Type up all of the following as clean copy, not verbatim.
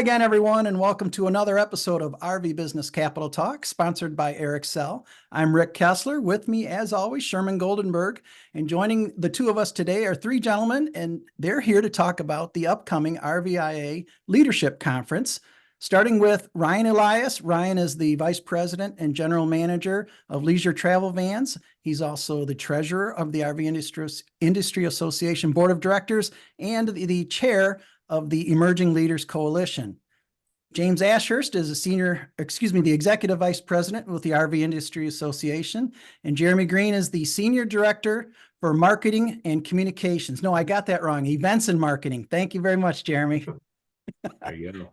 again, everyone, and welcome to another episode of RV Business Capitol Talk, sponsored by Eric Sell. I'm Rick Kessler. With me, as always, Sherman Goldenberg. And joining the two of us today are three gentlemen, and they're here to talk about the upcoming RVIA Leadership Conference, starting with Ryan Elias. Ryan is the Vice President and General Manager of Leisure Travel Vans. He's also the Treasurer of the RV Industry Association Board of Directors and the Chair of the Emerging Leaders Coalition. James Ashurst is the Executive Vice President with the RV Industry Association. And Jeremy Greene is the Senior Director for Marketing and Communications. No, I got that wrong. Events and Marketing. Thank you very much, Jeremy. There you go.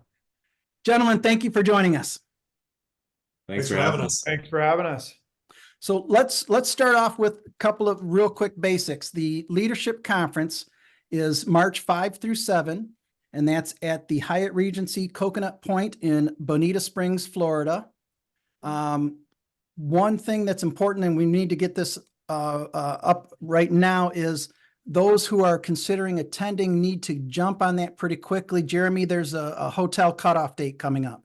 Gentlemen, thank you for joining us. Thanks for having us. Thanks for having us. So let's start off with a couple of real quick basics. The Leadership Conference is March 5 through 7. And that's at the Hyatt Regency Coconut Point in Bonita Springs, Florida. One thing that's important, and we need to get this up right now, is those who are considering attending need to jump on that pretty quickly. Jeremy, there's a hotel cutoff date coming up.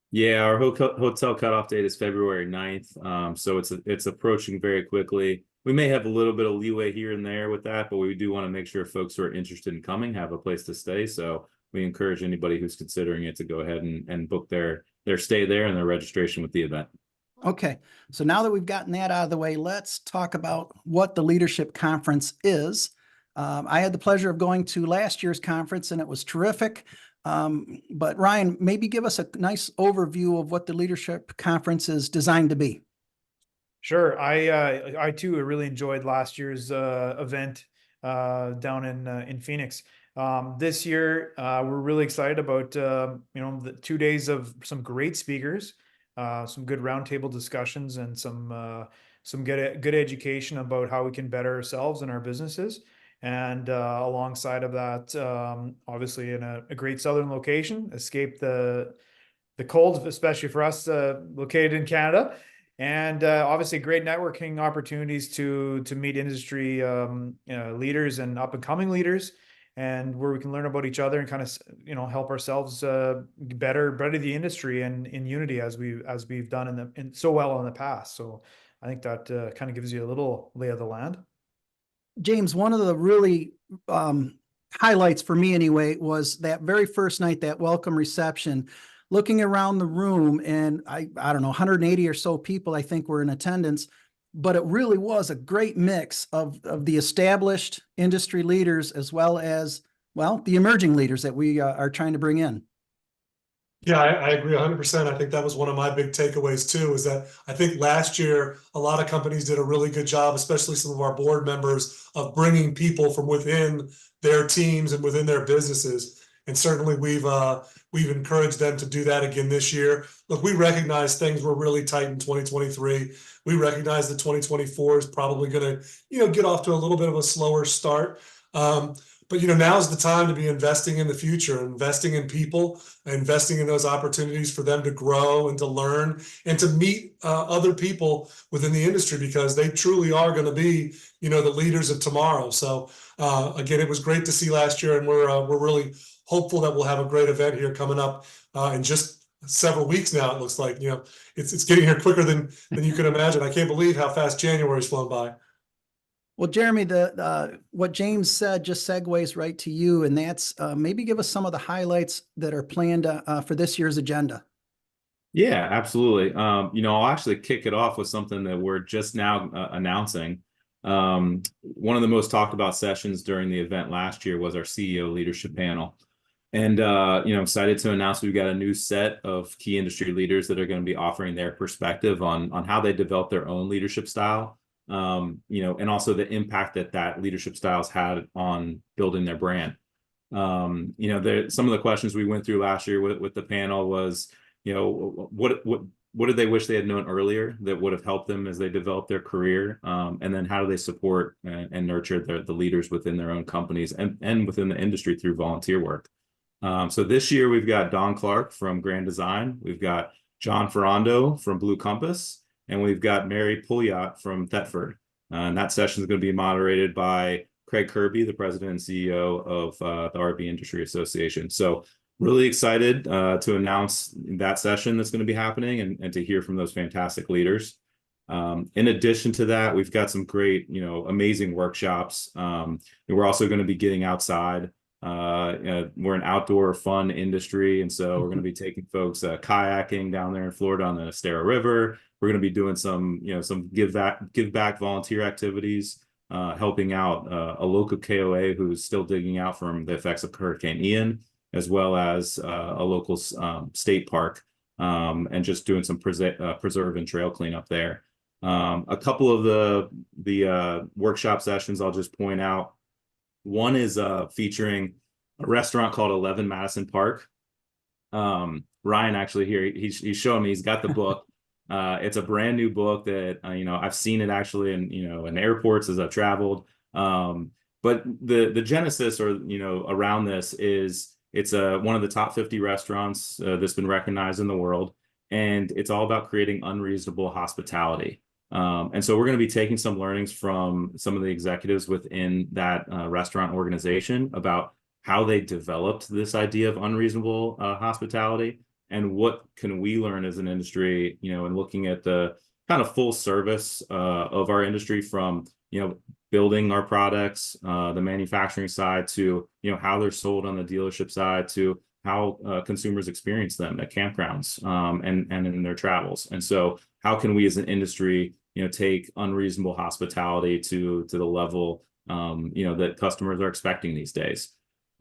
Yeah, our hotel cutoff date is February 9th. So it's approaching very quickly. We may have a little bit of leeway here and there with that, but we do want to make sure folks who are interested in coming have a place to stay. So we encourage anybody who's considering it to go ahead and book their stay there and their registration with the event. Okay, so now that we've gotten that out of the way, let's talk about what the Leadership Conference is. I had the pleasure of going to last year's conference and it was terrific. But Ryan, maybe give us a nice overview of what the Leadership Conference is designed to be. Sure. I too really enjoyed last year's event down in Phoenix. This year, we're really excited about the 2 days of some great speakers, some good roundtable discussions, and some good education about how we can better ourselves and our businesses. And alongside of that, obviously in a great southern location, escape the cold, especially for us located in Canada. And obviously great networking opportunities to meet industry leaders and up and coming leaders, and where we can learn about each other and kind of help ourselves better the industry and in unity as we've done in so well in the past. So I think that kind of gives you a little lay of the land. James, one of the really highlights for me anyway was that very first night, that welcome reception. Looking around the room, and I don't know, 180 or so people I think were in attendance, but it really was a great mix of the established industry leaders as well as, well, the emerging leaders that we are trying to bring in. Yeah, I agree 100%. I think that was one of my big takeaways too, is that I think last year, a lot of companies did a really good job, especially some of our board members, of bringing people from within their teams and within their businesses. And certainly we've encouraged them to do that again this year. Look, we recognize things were really tight in 2023. We recognize that 2024 is probably going to, get off to a little bit of a slower start. But now's the time to be investing in the future, investing in people, investing in those opportunities for them to grow and to learn and to meet other people within the industry, because they truly are going to be, the leaders of tomorrow. So again, it was great to see last year, and we're really hopeful that we'll have a great event here coming up in just several weeks now. It looks like, it's getting here quicker than you could imagine. I can't believe how fast January's flown by. Well, Jeremy, what James said just segues right to you, and that's maybe give us some of the highlights that are planned for this year's agenda. Yeah, absolutely. I'll actually kick it off with something that we're just now announcing. One of the most talked about sessions during the event last year was our CEO leadership panel. And, I'm excited to announce we've got a new set of key industry leaders that are going to be offering their perspective on how they develop their own leadership style, and also the impact that leadership styles had on building their brand. Some of the questions we went through last year with the panel was, what did they wish they had known earlier that would have helped them as they develop their career? And then how do they support and nurture the leaders within their own companies and within the industry through volunteer work? So this year we've got Don Clark from Grand Design, we've got John Ferrando from Blue Compass, and we've got Mary Pouliot from Thetford. And that session is going to be moderated by Craig Kirby, the president and CEO of the RV Industry Association. So Really excited to announce that session that's going to be happening and to hear from those fantastic leaders. In addition to that, we've got some great, amazing workshops. We're also going to be getting outside. We're an outdoor fun industry, and so we're going to be taking folks kayaking down there in Florida on the Estero River. We're going to be doing some give back volunteer activities, helping out a local KOA who's still digging out from the effects of Hurricane Ian, as well as a local state park, and just doing some preserve and trail cleanup there. A couple of the workshop sessions I'll just point out. One is featuring a restaurant called 11 Madison Park. Ryan actually here, he's showing me, he's got the book. It's a brand new book that, I've seen it actually in airports as I've traveled. But the genesis or, around this is it's one of the top 50 restaurants that's been recognized in the world. And it's all about creating unreasonable hospitality. And so we're going to be taking some learnings from some of the executives within that restaurant organization about how they developed this idea of unreasonable hospitality, and what can we learn as an industry, and looking at the kind of full service of our industry, from, building our products, the manufacturing side, to, how they're sold on the dealership side, to how consumers experience them at campgrounds and in their travels. And so how can we as an industry, take unreasonable hospitality to the level, that customers are expecting these days.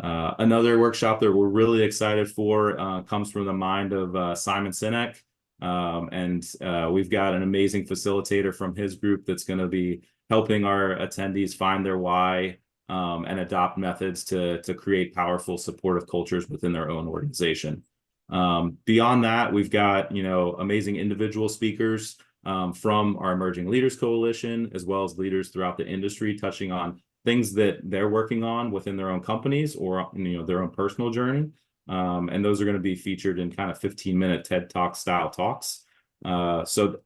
Another workshop that we're really excited for comes from the mind of Simon Sinek. And we've got an amazing facilitator from his group that's going to be helping our attendees find their why, and adopt methods to create powerful supportive cultures within their own organization. Beyond that, we've got, amazing individual speakers from our Emerging Leaders Coalition, as well as leaders throughout the industry, touching on things that they're working on within their own companies or, their own personal journey. And those are going to be featured in kind of 15-minute TED Talk style talks. So,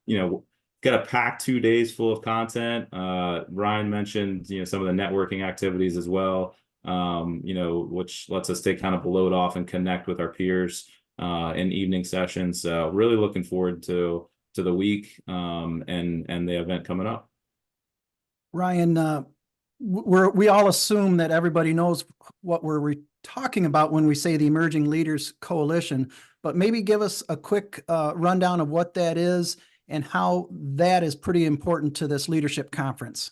got a packed 2 days full of content. Ryan mentioned, some of the networking activities as well, which lets us take kind of a load off and connect with our peers in evening sessions. So really looking forward to the week and the event coming up. Ryan, we all assume that everybody knows what we're talking about when we say the Emerging Leaders Coalition, but maybe give us a quick rundown of what that is and how that is pretty important to this leadership conference.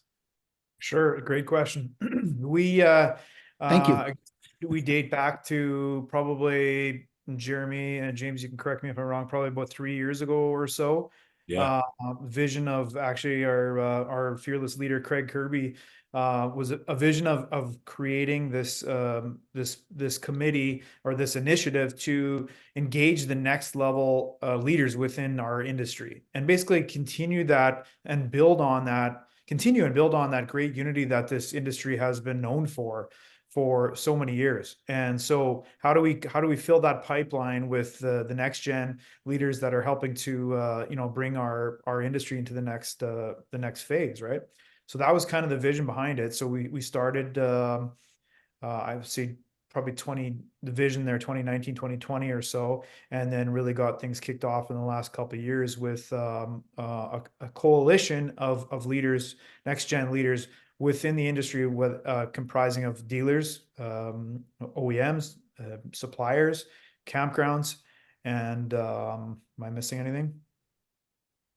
Sure, great question. We Thank you. We date back to probably, Jeremy and James, you can correct me if I'm wrong, probably about 3 years ago or so. Yeah. Vision of actually our fearless leader Craig Kirby was a vision of creating this this committee or this initiative to engage the next level leaders within our industry, and basically continue and build on that great unity that this industry has been known for so many years. And so how do we fill that pipeline with the next gen leaders that are helping to bring our industry into the next phase, right? So that was kind of the vision behind it. So we started I would say probably the vision there 2019, 2020 or so, and then really got things kicked off in the last couple of years with a coalition of leaders, next gen leaders within the industry, with comprising of dealers, OEMs, suppliers, campgrounds, and am I missing anything?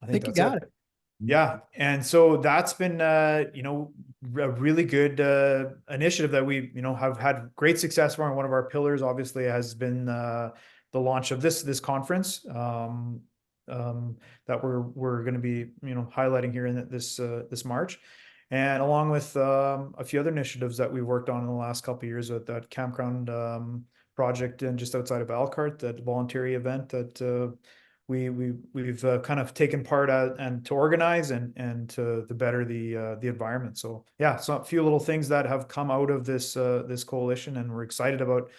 I think you got it. Yeah. And so that's been, a really good initiative that we, have had great success for. And one of our pillars obviously has been the launch of this conference that we're going to be, highlighting here in this March. And along with a few other initiatives that we worked on in the last couple of years, with that campground project and just outside of Elkhart, that voluntary event that we've kind of taken part at, and to organize and to better the environment. So yeah, so a few little things that have come out of this coalition, and we're excited about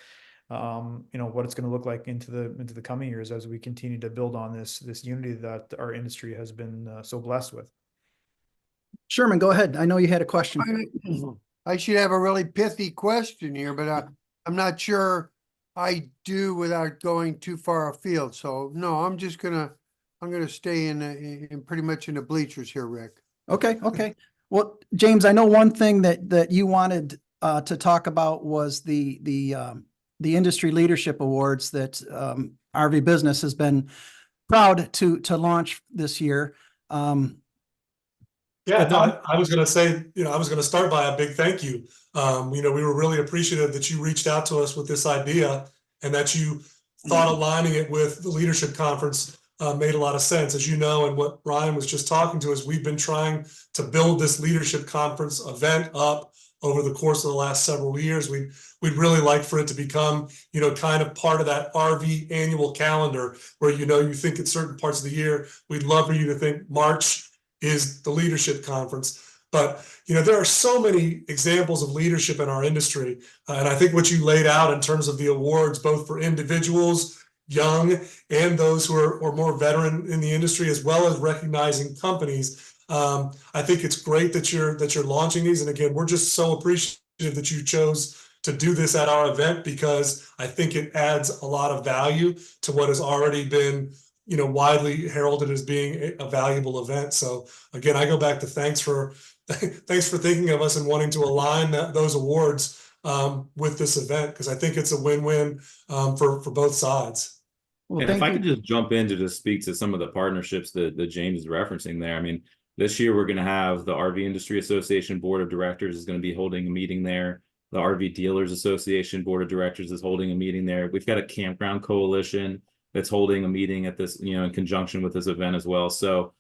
what it's going to look like into the coming years as we continue to build on this unity that our industry has been so blessed with. Sherman, go ahead. I know you had a question. I should have a really pithy question here, but I'm not sure I do without going too far afield. So no, I'm gonna stay in pretty much in the bleachers here, Rick. Okay, okay. Well, James, I know one thing that you wanted to talk about was the industry leadership awards that RV Business has been proud to launch this year. Yeah, no, I was going to say, I was going to start by a big thank you. We were really appreciative that you reached out to us with this idea and that you thought aligning it with the leadership conference made a lot of sense. As you know, and what Ryan was just talking to us, we've been trying to build this leadership conference event up over the course of the last several years. We'd really like for it to become, kind of part of that RV annual calendar where, you think at certain parts of the year, we'd love for you to think March is the leadership conference. But, there are so many examples of leadership in our industry. And I think what you laid out in terms of the awards, both for individuals, young, and those who are more veteran in the industry, as well as recognizing companies. I think it's great that you're launching these. And again, we're just so appreciative that you chose to do this at our event, because I think it adds a lot of value to what has already been widely heralded as being a valuable event. So again, I go back to thanks for thinking of us and wanting to align those awards with this event, because I think it's a win-win for both sides. Well, And if I thank could you. just jump in to just speak to some of the partnerships that James is referencing there. I mean, this year we're going to have the RV Industry Association Board of Directors is going to be holding a meeting there. The RV Dealers Association Board of Directors is holding a meeting there. We've got a campground coalition that's holding a meeting at this, in conjunction with this event as well. So,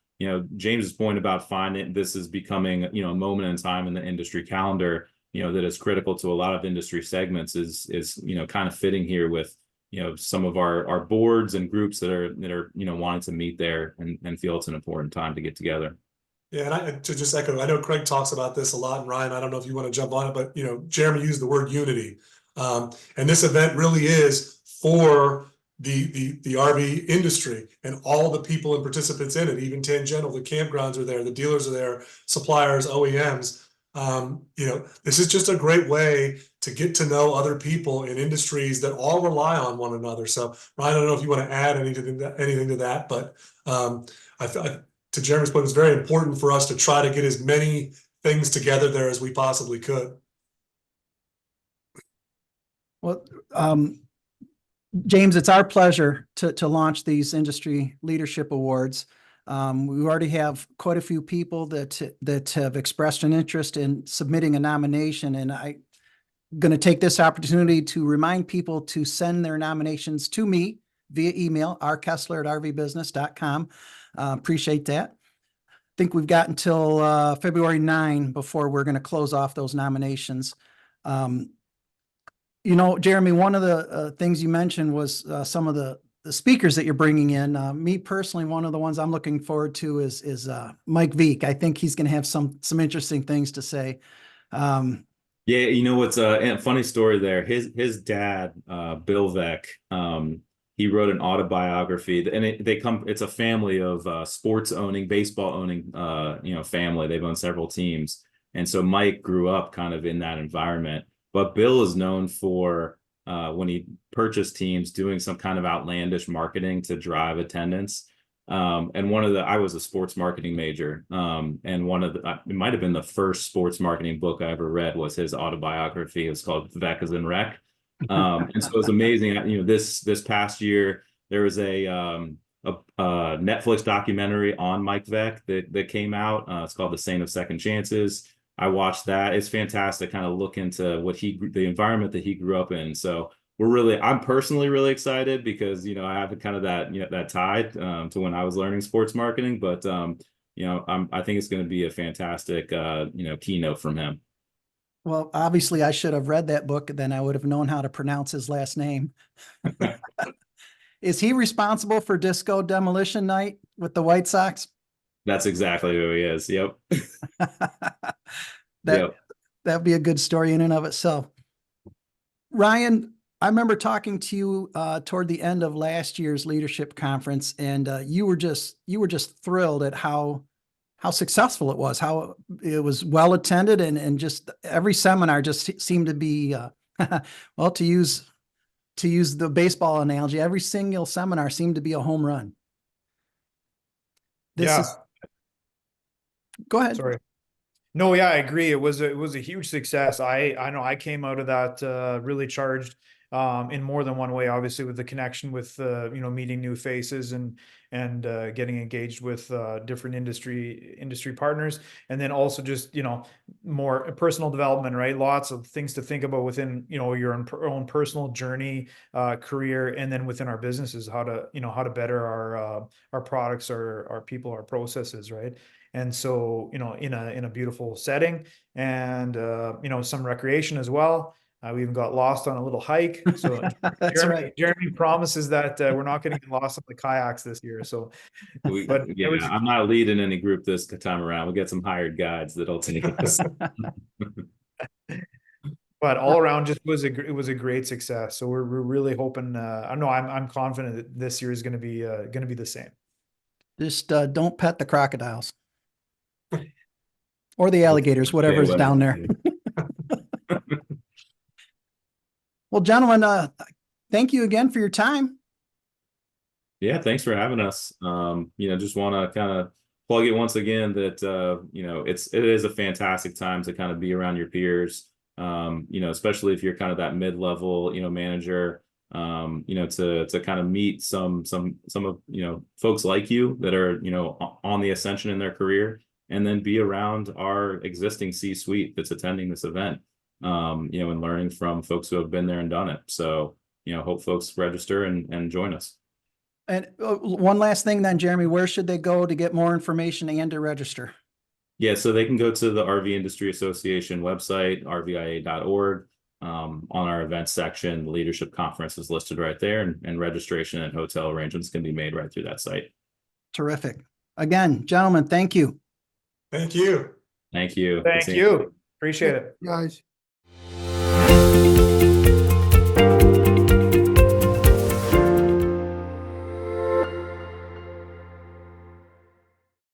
James's point about finding this is becoming, a moment in time in the industry calendar, that is critical to a lot of industry segments is, kind of fitting here with, some of our boards and groups that are, wanting to meet there and feel it's an important time to get together. Yeah, and to just echo, I know Craig talks about this a lot, and Ryan, I don't know if you want to jump on it, but Jeremy used the word unity. And this event really is for the RV industry and all the people and participants in it, even tangential. The campgrounds are there, the dealers are there, suppliers, OEMs. This is just a great way to get to know other people in industries that all rely on one another. So Ryan, I don't know if you want to add anything to that, but to Jeremy's point, it's very important for us to try to get as many things together there as we possibly could. Well, James, it's our pleasure to launch these industry leadership awards. We already have quite a few people that have expressed an interest in submitting a nomination, and I'm going to take this opportunity to remind people to send their nominations to me via email, rkessler@rvbusiness.com. Appreciate that. I think we've got until February 9 before we're going to close off those nominations. Jeremy, one of the things you mentioned was some of the speakers that you're bringing in. Me personally, one of the ones I'm looking forward to is Mike Veek. I think he's going to have some interesting things to say. Yeah, what's a funny story there. His dad, Bill Veck, he wrote an autobiography, and it's a family of sports owning, baseball owning, family. They've owned several teams, and so Mike grew up kind of in that environment. But Bill is known for when he purchased teams, doing some kind of outlandish marketing to drive attendance. And I was a sports marketing major, and it might have been the first sports marketing book I ever read was his autobiography. It was called Veck as in Wreck. And so it was amazing. This past year, there was a Netflix documentary on Mike Veck that came out. It's called The Saint of Second Chances. I watched that. It's fantastic. Kind of look into the environment that he grew up in. So I'm personally really excited because, I have kind of that tie to when I was learning sports marketing, but I think it's going to be a fantastic, keynote from him. Well, obviously I should have read that book, then I would have known how to pronounce his last name. Is he responsible for Disco Demolition Night with the White Sox? That's exactly who he is. Yep. That'd be a good story in and of itself. Ryan, I remember talking to you toward the end of last year's leadership conference, and you were just thrilled at how successful it was, how it was well attended, and just every seminar just seemed to be well, to use to use the baseball analogy, every single seminar seemed to be a home run. Yeah. Go ahead. Sorry. No, yeah, I agree. It was a huge success. I know I came out of that really charged in more than one way. Obviously, with the connection with meeting new faces and getting engaged with different industry partners, and then also just more personal development. Right, lots of things to think about within your own personal journey, career, and then within our businesses, how to better our products, our people, our processes. Right. And so, in a beautiful setting, and some recreation as well. We even got lost on a little hike. So That's right. Jeremy promises that we're not going to get lost on the kayaks this year. So, but Yeah, I'm not leading any group this time around. We'll get some hired guides that'll take us. But all around, it was a great success. So we're really hoping. I know I'm confident that this year is going to be the same. Just don't pet the crocodiles. Or the alligators, whatever's down there. Well, gentlemen, thank you again for your time. Yeah, thanks for having us. Just want to kind of plug it once again that it is a fantastic time to kind of be around your peers. Especially if you're kind of that mid-level, manager. To kind of meet some of folks like you that are on the ascension in their career, and then be around our existing C-suite that's attending this event. And learning from folks who have been there and done it. So, hope folks register and join us. And one last thing then, Jeremy, where should they go to get more information and to register? Yeah, so they can go to the RV Industry Association website, rvia.org. On our events section, the leadership conference is listed right there, and registration and hotel arrangements can be made right through that site. Terrific. Again, gentlemen, thank you. Thank you. Thank you. Thank you. Appreciate it. Guys.